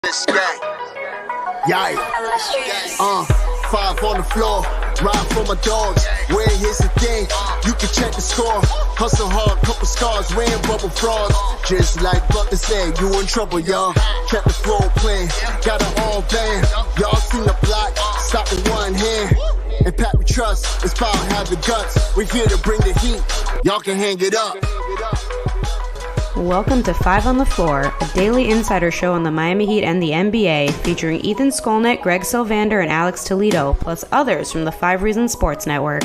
Yikes. 5 on the floor, ride for my dogs. Where here's the thing, you can check the score. Hustle hard, couple scars, wearing bubble frauds. Just like Butler said, you in trouble, y'all. Kept the flow playing, got it all banned. Y'all seen the block, stop with one hand. And Pat we trust, it's power, have the guts. We're here to bring the heat, y'all can hang it up. Welcome to 5 on the Floor, a daily insider show on the Miami Heat and the NBA, featuring Ethan Skolnick, Greg Sylvander, and Alex Toledo, plus others from the 5 Reasons Sports Network.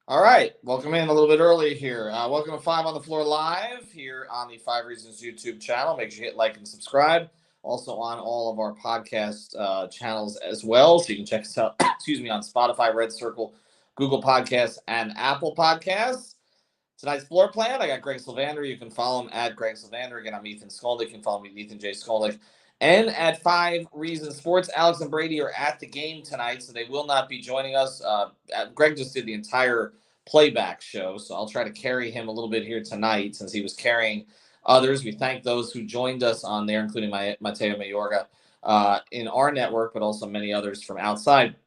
All right, welcome in a little bit early here. Welcome to 5 on the Floor live here on the 5 Reasons YouTube channel. Make sure you hit like and subscribe. Also on all of our podcast channels as well, so you can check us out, on Spotify, Red Circle, Google Podcasts, and Apple Podcasts. Tonight's floor plan, I got Greg Sylvander. You can follow him at Greg Sylvander. Again, I'm Ethan Skolnick. You can follow me at Ethan J. Skolnick. And at 5 Reasons Sports, Alex and Brady are at the game tonight, so they will not be joining us. Greg just did the entire playback show, so I'll try to carry him a little bit here tonight since he was carrying others. We thank those who joined us on there, including Mateo Mayorga in our network, but also many others from outside.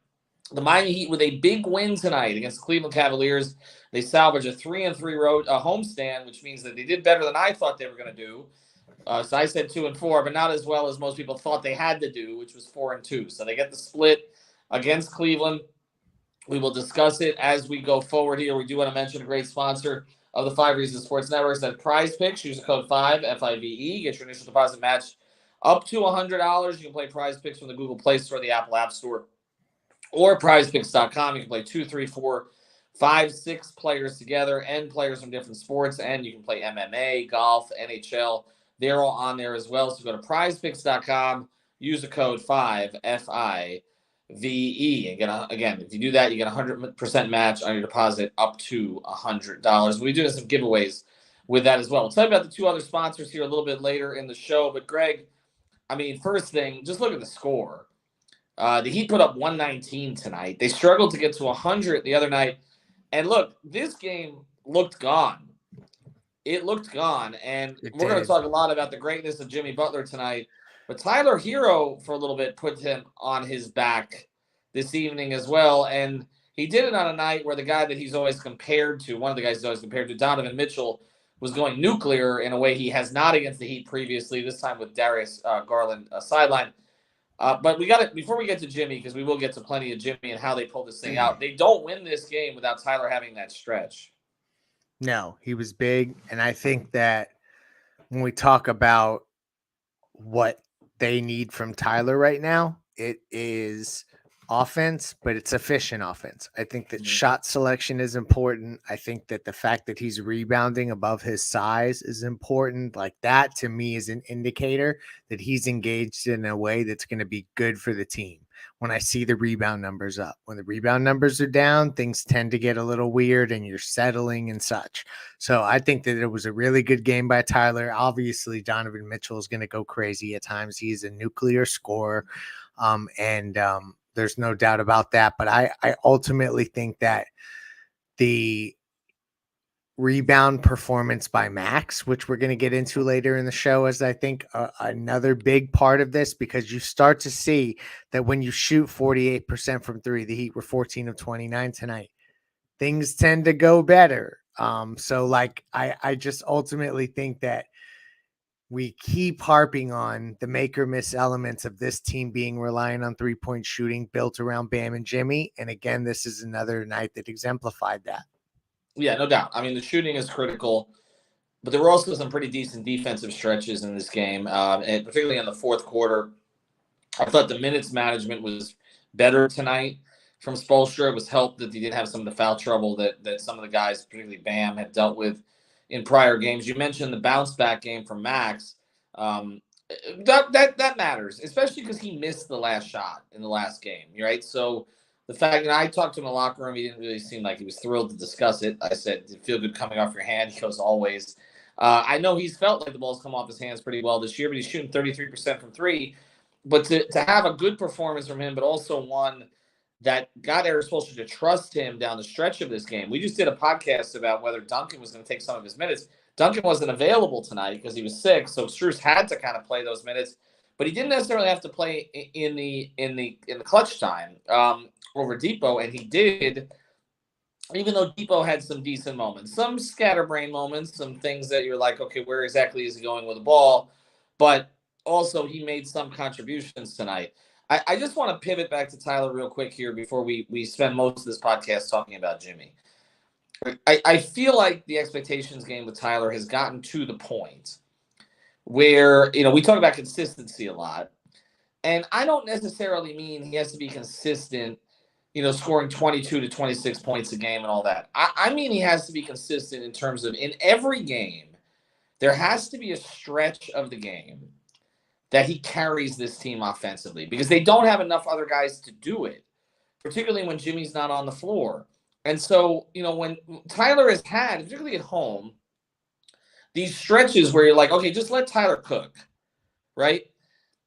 The Miami Heat with a big win tonight against the Cleveland Cavaliers. They salvaged a 3-3 road homestand, which means that they did better than I thought they were going to do. So I said 2-4, but not as well as most people thought they had to do, which was 4-2. So they get the split against Cleveland. We will discuss it as we go forward here. We do want to mention a great sponsor of the 5 Reasons Sports Network, that Prize Picks. Use the code 5, F-I-V-E. Get your initial deposit match up to $100. You can play Prize Picks from the Google Play Store, the Apple App Store, or prizepicks.com. You can play 2, 3, 4, 5, 6 players together and players from different sports, and you can play MMA, golf, NHL. They're all on there as well. So go to prizepicks.com, use the code 5, F-I-V-E. And again, if you do that, you get a 100% match on your deposit up to $100. We do some giveaways with that as well. We'll tell you about the 2 other sponsors here a little bit later in the show. But Greg, first thing, just look at the score. The Heat put up 119 tonight. They struggled to get to 100 the other night. And look, this game looked gone. It looked gone. And we're going to talk a lot about the greatness of Jimmy Butler tonight. But Tyler Herro, for a little bit, put him on his back this evening as well. And he did it on a night where the guy that he's always compared to, one of the guys he's always compared to, Donovan Mitchell, was going nuclear in a way he has not against the Heat previously, this time with Darius Garland sideline. But we got it before we get to Jimmy, because we will get to plenty of Jimmy and how they pull this thing out. They don't win this game without Tyler having that stretch. No, he was big. And I think that when we talk about what they need from Tyler right now, it is offense, but it's efficient offense. I think that shot selection is important. I think that the fact that he's rebounding above his size is important. Like, that to me is an indicator that he's engaged in a way that's going to be good for the team. When I see the rebound numbers up, when the rebound numbers are down, things tend to get a little weird and you're settling and such. So I think that it was a really good game by Tyler. Obviously, Donovan Mitchell is going to go crazy at times. He's a nuclear scorer. There's no doubt about that. But I ultimately think that the rebound performance by Max, which we're going to get into later in the show, is, I think, another big part of this, because you start to see that when you shoot 48% from 3, the Heat were 14 of 29 tonight, things tend to go better. I just ultimately think that we keep harping on the make or miss elements of this team being reliant on 3-point shooting built around Bam and Jimmy. And again, this is another night that exemplified that. Yeah, no doubt. The shooting is critical, but there were also some pretty decent defensive stretches in this game, and particularly in the fourth quarter. I thought the minutes management was better tonight from Spoelstra. It was helped that he did have some of the foul trouble that some of the guys, particularly Bam, had dealt with in prior games. You mentioned the bounce back game from Max. That matters, especially because he missed the last shot in the last game, right? So the fact that I talked to him in the locker room, he didn't really seem like he was thrilled to discuss it. I said, "Did it feel good coming off your hand?" He goes, "Always." I know he's felt like the ball's come off his hands pretty well this year, but he's shooting 33% from 3. But to have a good performance from him, but also one that got Eric Spoelstra to trust him down the stretch of this game. We just did a podcast about whether Duncan was going to take some of his minutes. Duncan wasn't available tonight because he was sick, so Strus had to kind of play those minutes, but he didn't necessarily have to play in the clutch time over Depot, and he did. Even though Depot had some decent moments, some scatterbrain moments, some things that you're like, okay, where exactly is he going with the ball? But also he made some contributions tonight. I just want to pivot back to Tyler real quick here before we spend most of this podcast talking about Jimmy. I feel like the expectations game with Tyler has gotten to the point where, we talk about consistency a lot. And I don't necessarily mean he has to be consistent, scoring 22 to 26 points a game and all that. I mean he has to be consistent in terms of in every game, there has to be a stretch of the game that he carries this team offensively because they don't have enough other guys to do it, particularly when Jimmy's not on the floor. And so, when Tyler has had, particularly at home, these stretches where you're like, okay, just let Tyler cook, right?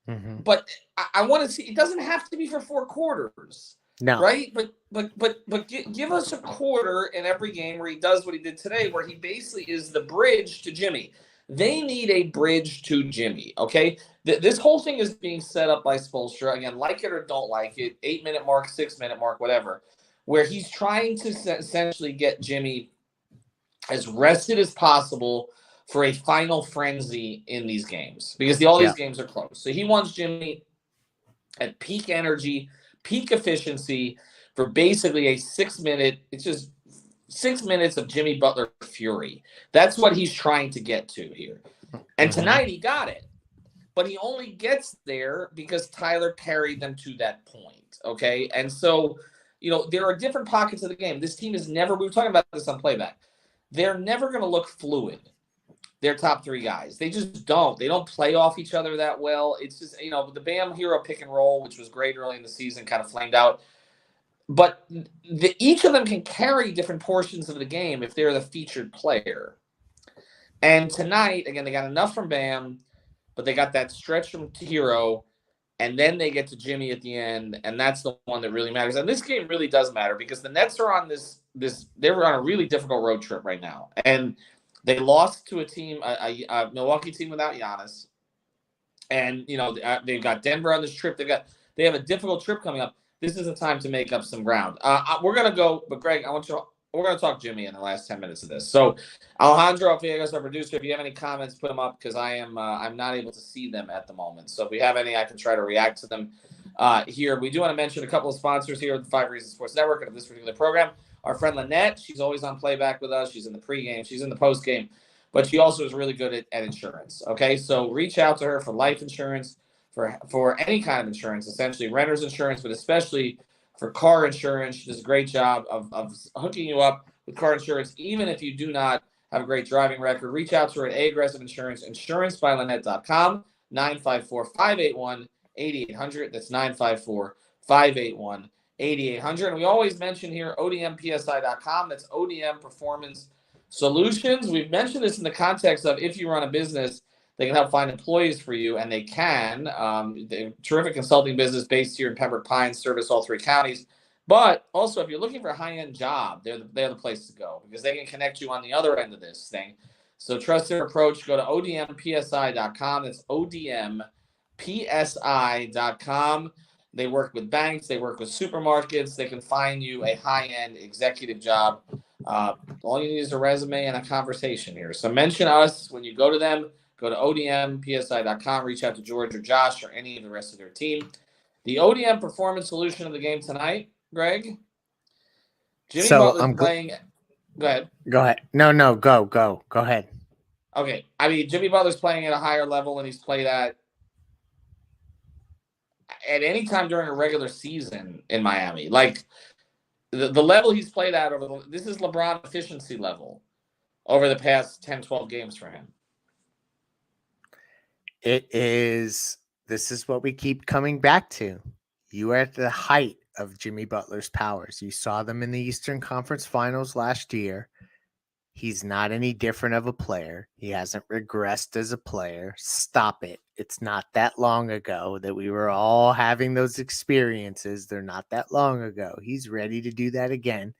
Mm-hmm. But I want to see, it doesn't have to be for 4 quarters. No. Right? But give us a quarter in every game where he does what he did today, where he basically is the bridge to Jimmy. They need a bridge to Jimmy, okay? This whole thing is being set up by Spoelstra. Again, like it or don't like it, 8-minute mark, 6-minute mark, whatever, where he's trying to essentially get Jimmy as rested as possible for a final frenzy in these games because these games are close. So he wants Jimmy at peak energy, peak efficiency for basically a 6-minute, it's just 6 minutes of Jimmy Butler fury. That's what he's trying to get to here. And tonight he got it, but he only gets there because Tyler carried them to that point, okay? And so, there are different pockets of the game. This team is never, we were talking about this on playback, they're never going to look fluid. Their top 3 guys. They just don't. They don't play off each other that well. It's just, the Bam Herro pick and roll, which was great early in the season, kind of flamed out. But each of them can carry different portions of the game if they're the featured player. And tonight, again, they got enough from Bam, but they got that stretch from Herro, and then they get to Jimmy at the end, and that's the one that really matters. And this game really does matter because the Nets are on they were on a really difficult road trip right now. And they lost to a team, a Milwaukee team without Giannis. And, they've got Denver on this trip. They have a difficult trip coming up. This is a time to make up some ground. We're going to go, but Greg, we're going to talk Jimmy in the last 10 minutes of this. So Alejandro Villegas, our producer, if you have any comments, put them up because I'm not able to see them at the moment. So if we have any, I can try to react to them here. We do want to mention a couple of sponsors here at the 5 Reasons Sports Network and of this particular program. Our friend Lynette, she's always on playback with us. She's in the pregame. She's in the postgame. But she also is really good at insurance, okay? So reach out to her for life insurance, for any kind of insurance, essentially renter's insurance, but especially for car insurance. She does a great job of hooking you up with car insurance, even if you do not have a great driving record. Reach out to her at Aggressive Insurance, insurancebylynette.com, 954-581-8800. That's 954-581-8800. And we always mention here odmpsi.com. That's ODM Performance Solutions. We've mentioned this in the context of if you run a business, they can help find employees for you, and they can. They're terrific consulting business based here in Pembroke Pines, service all 3 counties. But also, if you're looking for a high-end job, they're the place to go because they can connect you on the other end of this thing. So trust their approach. Go to odmpsi.com. That's odmpsi.com. They work with banks. They work with supermarkets. They can find you a high-end executive job. All you need is a resume and a conversation here. So mention us when you go to them. Go to odmpsi.com. Reach out to George or Josh or any of the rest of their team. The ODM Performance Solution of the game tonight, Greg. Jimmy Butler's playing. Go ahead. Go ahead. No. Go ahead. Okay. I mean, Jimmy Butler's playing at a higher level than he's played at any time during a regular season in Miami. Like the level he's played at this is LeBron efficiency level over the past 10, 12 games for him. This is what we keep coming back to. You are at the height of Jimmy Butler's powers. You saw them in the Eastern Conference Finals last year. He's not any different of a player. He hasn't regressed as a player. Stop it. It's not that long ago that we were all having those experiences. They're not that long ago. He's ready to do that again.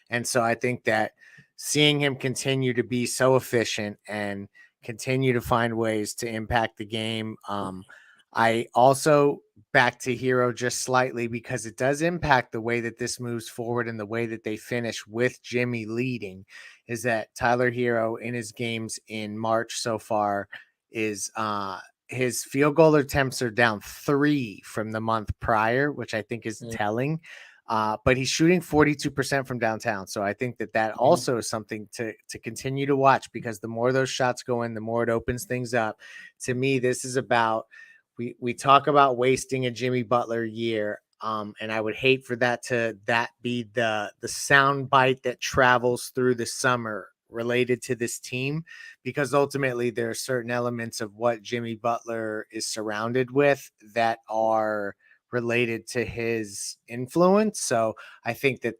And so I think that seeing him continue to be so efficient and continue to find ways to impact the game. I also back to Herro just slightly because it does impact the way that this moves forward and the way that they finish with Jimmy leading, is that Tyler Herro in his games in March so far is his field goal attempts are down 3 from the month prior, which I think is telling. But he's shooting 42% from downtown. So I think that also is something to continue to watch, because the more those shots go in, the more it opens things up. To me, this is about, we talk about wasting a Jimmy Butler year. And I would hate for that be the sound bite that travels through the summer related to this team, because ultimately there are certain elements of what Jimmy Butler is surrounded with that are related to his influence. So I think that,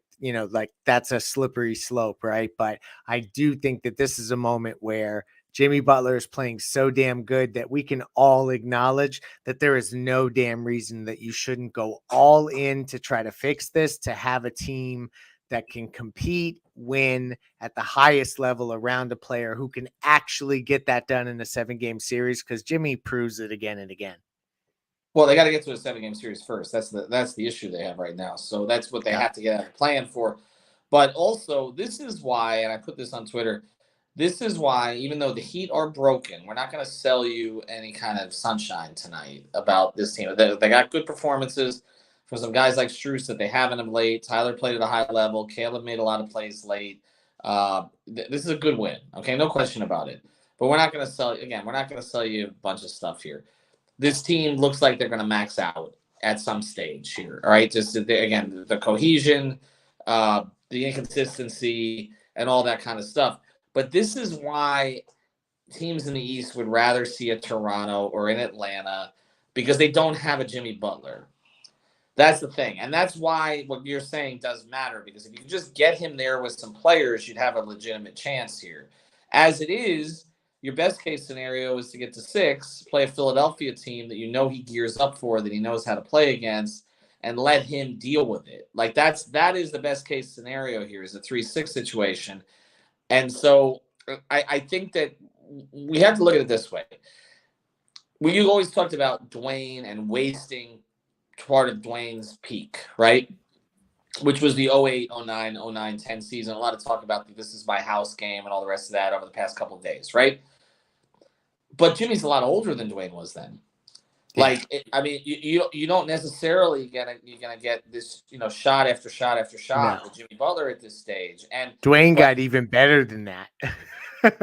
like, that's a slippery slope, right? But I do think that this is a moment where Jimmy Butler is playing so damn good that we can all acknowledge that there is no damn reason that you shouldn't go all in to try to fix this, to have a team that can compete, win at the highest level around a player who can actually get that done in a 7-game series, because Jimmy proves it again and again. Well, they got to get to a 7-game series first. That's the issue they have right now. So that's what they have to get out of plan for. But also, this is why, and I put this on Twitter, this is why, even though the Heat are broken, we're not going to sell you any kind of sunshine tonight about this team. They got good performances from some guys like Strus that they have in them late. Tyler played at a high level. Caleb made a lot of plays late. This is a good win. Okay, no question about it. But we're not going to sell you a bunch of stuff here. This team looks like they're going to max out at some stage here. All right, just again, the cohesion, the inconsistency, and all that kind of stuff. But this is why teams in the East would rather see a Toronto or in Atlanta, because they don't have a Jimmy Butler. That's the thing. And that's why what you're saying does matter, because if you can just get him there with some players, you'd have a legitimate chance here. As it is, your best case scenario is to get to 6, play a Philadelphia team that he gears up for, that he knows how to play against, and let him deal with it. Like that is the best case scenario here, is a 3-6 situation. And so I think that we have to look at it this way. You always talked about Dwayne and wasting part of Dwayne's peak, right? Which was the 08, 09, 09, 10 season. A lot of talk about this is my house game and all the rest of that over the past couple of days, right? But Jimmy's a lot older than Dwayne was then. Like, you don't necessarily you're gonna get this, shot after shot after shot with Jimmy Butler at this stage. And Dwayne got even better than that.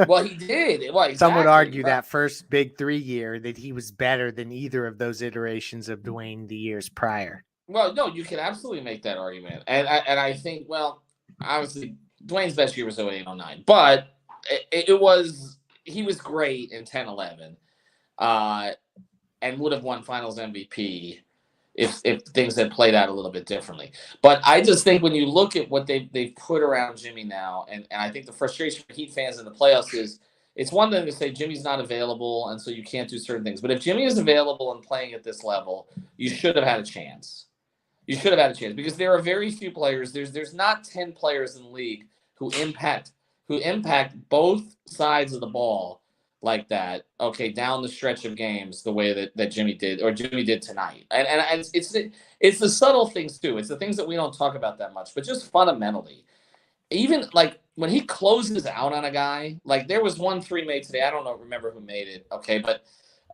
Well, he did. Well, exactly. Some would argue that first big 3 year that he was better than either of those iterations of Dwayne the years prior. Well, no, you can absolutely make that argument. And I think, well, obviously, Dwayne's best year was 08, 09. But he was great in 10, 11. And would have won Finals MVP if things had played out a little bit differently. But I just think when you look at what they've put around Jimmy now, and I think the frustration for Heat fans in the playoffs is, it's one thing to say Jimmy's not available and so you can't do certain things. But if Jimmy is available and playing at this level, you should have had a chance. You should have had a chance, because there are very few players. There's not 10 players in the league who impact both sides of the ball like that, okay, down the stretch of games the way that Jimmy did tonight. And it's the subtle things too. It's the things that we don't talk about that much, but just fundamentally, even like when he closes out on a guy, like there was one 3 made today. I don't remember who made it, okay, but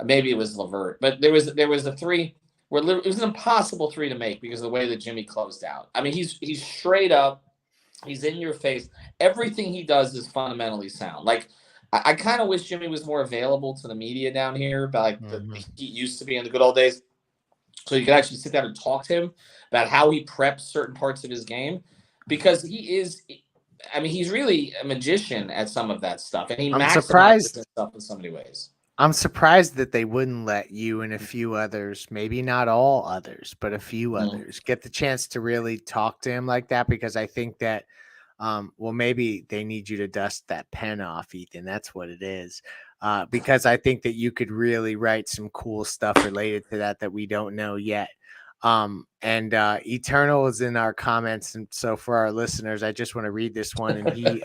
maybe it was LeVert. But there was a 3 where it was an impossible 3 to make because of the way that Jimmy closed out. I mean, he's straight up, he's in your face. Everything he does is fundamentally sound. Like, I kind of wish Jimmy was more available to the media down here, but like the Heat used to be in the good old days. So you could actually sit down and talk to him about how he preps certain parts of his game, because he's really a magician at some of that stuff, and he maximizes himself in so many ways. I'm surprised that they wouldn't let you and a few others, maybe not all others, but a few others, get the chance to really talk to him like that, because I think that maybe they need you to dust that pen off, Ethan. That's what it is. Because I think that you could really write some cool stuff related to that we don't know yet. And Eternal is in our comments, and so for our listeners, I just want to read this one. And he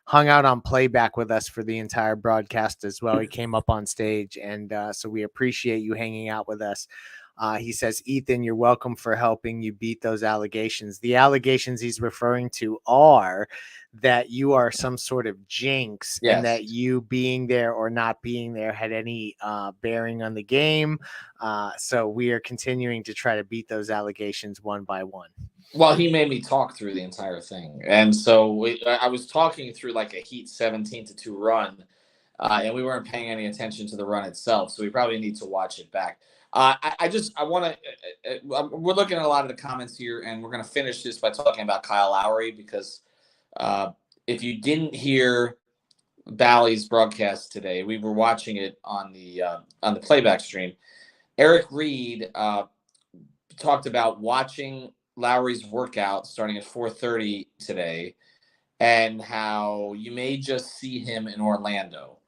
hung out on playback with us for the entire broadcast as well. He came up on stage, and so we appreciate you hanging out with us. He says, Ethan, you're welcome for helping you beat those allegations. The allegations he's referring to are that you are some sort of jinx, Yes. and that you being there or not being there had any bearing on the game. So we are continuing to try to beat those allegations one by one. Well, he made me talk through the entire thing. And so I was talking through like a Heat 17-2 run, and we weren't paying any attention to the run itself. So we probably need to watch it back. We're looking at a lot of the comments here, and we're going to finish this by talking about Kyle Lowry, because if you didn't hear Bally's broadcast today, we were watching it on the playback stream. Eric Reed talked about watching Lowry's workout starting at 4:30 today, and how you may just see him in Orlando.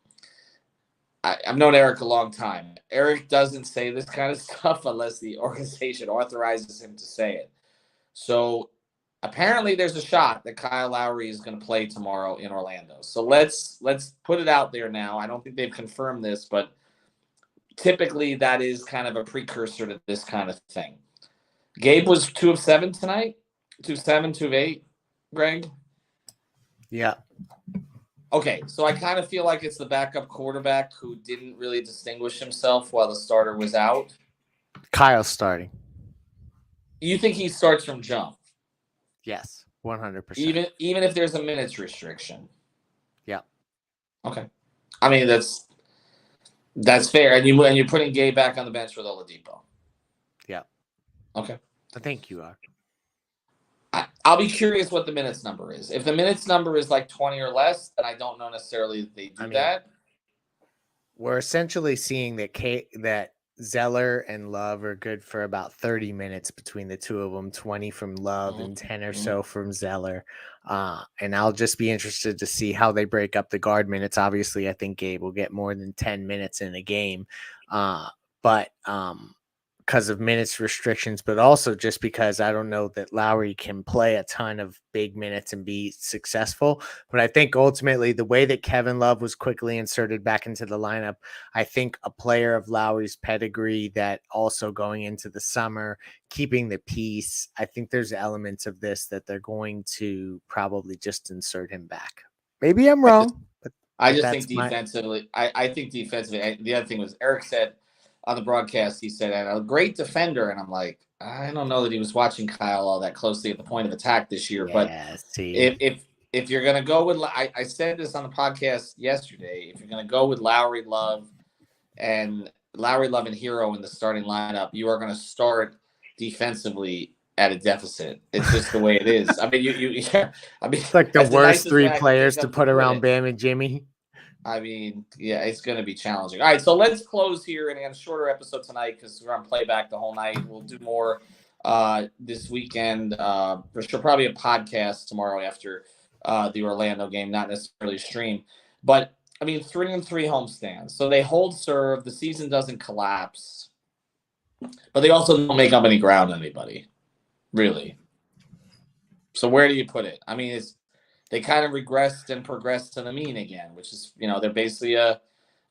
I've known Eric a long time. Eric doesn't say this kind of stuff unless the organization authorizes him to say it. So apparently there's a shot that Kyle Lowry is going to play tomorrow in Orlando. So let's put it out there now. I don't think they've confirmed this, but typically that is kind of a precursor to this kind of thing. Gabe was 2 of 7 tonight. 2 of 7, 2 of 8, Greg? Yeah. Okay, so I kind of feel like it's the backup quarterback who didn't really distinguish himself while the starter was out. Kyle's starting. You think he starts from jump? Yes, 100%. Even if there's a minutes restriction? Yeah. Okay. I mean, that's fair. And you're putting Gabe back on the bench with Oladipo? Yeah. Okay. I think you are. I'll be curious what the minutes number is. If the minutes number is like 20 or less, then I don't know necessarily that they do that. We're essentially seeing that Zeller and Love are good for about 30 minutes between the two of them, 20 from Love and 10 or so from Zeller. And I'll just be interested to see how they break up the guard minutes. Obviously, I think Gabe will get more than 10 minutes in a game. But because of minutes restrictions, but also just because I don't know that Lowry can play a ton of big minutes and be successful. But I think ultimately the way that Kevin Love was quickly inserted back into the lineup, I think a player of Lowry's pedigree that also going into the summer, keeping the peace, I think there's elements of this that they're going to probably just insert him back. Maybe I'm wrong. I just think defensively, I think defensively, the other thing was Eric said, on the broadcast, he said, "I'm a great defender," and I'm like, I don't know that he was watching Kyle all that closely at the point of attack this year. Yeah, but see. if you're gonna go with, I said this on the podcast yesterday, if you're gonna go with Lowry, Love, and Herro in the starting lineup, you are gonna start defensively at a deficit. It's just the way it is. I mean, it's like the worst three players to put around Bam and Jimmy. I mean, yeah, it's going to be challenging. All right, so let's close here and a shorter episode tonight because we're on playback the whole night. We'll do more this weekend. For sure, probably a podcast tomorrow after the Orlando game, not necessarily a stream. But, I mean, 3-3 homestands. So they hold serve. The season doesn't collapse. But they also don't make up any ground on anybody, really. So where do you put it? I mean, they kind of regressed and progressed to the mean again, which is, they're basically a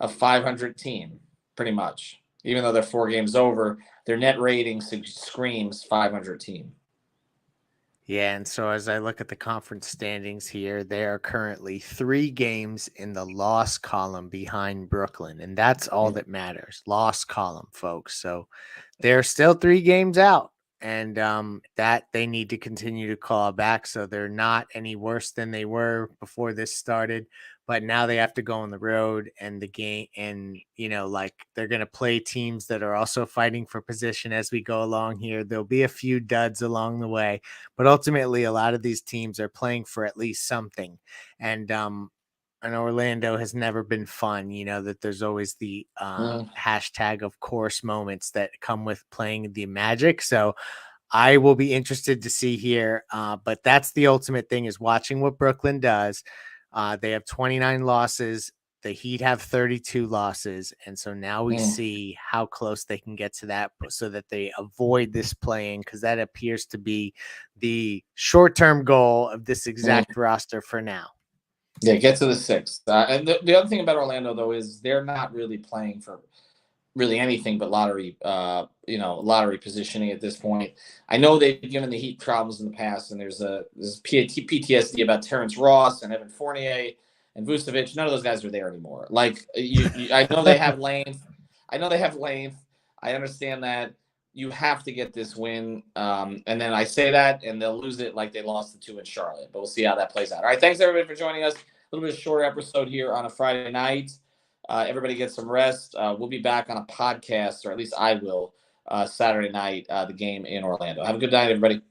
500 team, pretty much. Even though they're 4 games over, their net rating screams 500 team. Yeah, and so as I look at the conference standings here, they are currently 3 games in the loss column behind Brooklyn, and that's all that matters. Loss column, folks. So they're still 3 games out. And that they need to continue to claw back. So they're not any worse than they were before this started. But now they have to go on the road and the game. And, they're going to play teams that are also fighting for position as we go along here. There'll be a few duds along the way. But ultimately, a lot of these teams are playing for at least something. And Orlando has never been fun, that there's always the hashtag of course moments that come with playing the Magic. So I will be interested to see here. But that's the ultimate thing, is watching what Brooklyn does. They have 29 losses. The Heat have 32 losses, and so now we see how close they can get to that so that they avoid this playing, because that appears to be the short-term goal of this exact roster for now. Yeah, get to the 6th. And the other thing about Orlando, though, is they're not really playing for really anything but lottery positioning at this point. I know they've given the Heat problems in the past, and there's PTSD about Terrence Ross and Evan Fournier and Vucevic. None of those guys are there anymore. Like, I know they have length. I understand that you have to get this win. And then I say that, and they'll lose it like they lost the 2 in Charlotte. But we'll see how that plays out. All right, thanks, everybody, for joining us. A little bit shorter episode here on a Friday night. Everybody get some rest. We'll be back on a podcast, or at least I will, Saturday night, the game in Orlando. Have a good night, everybody.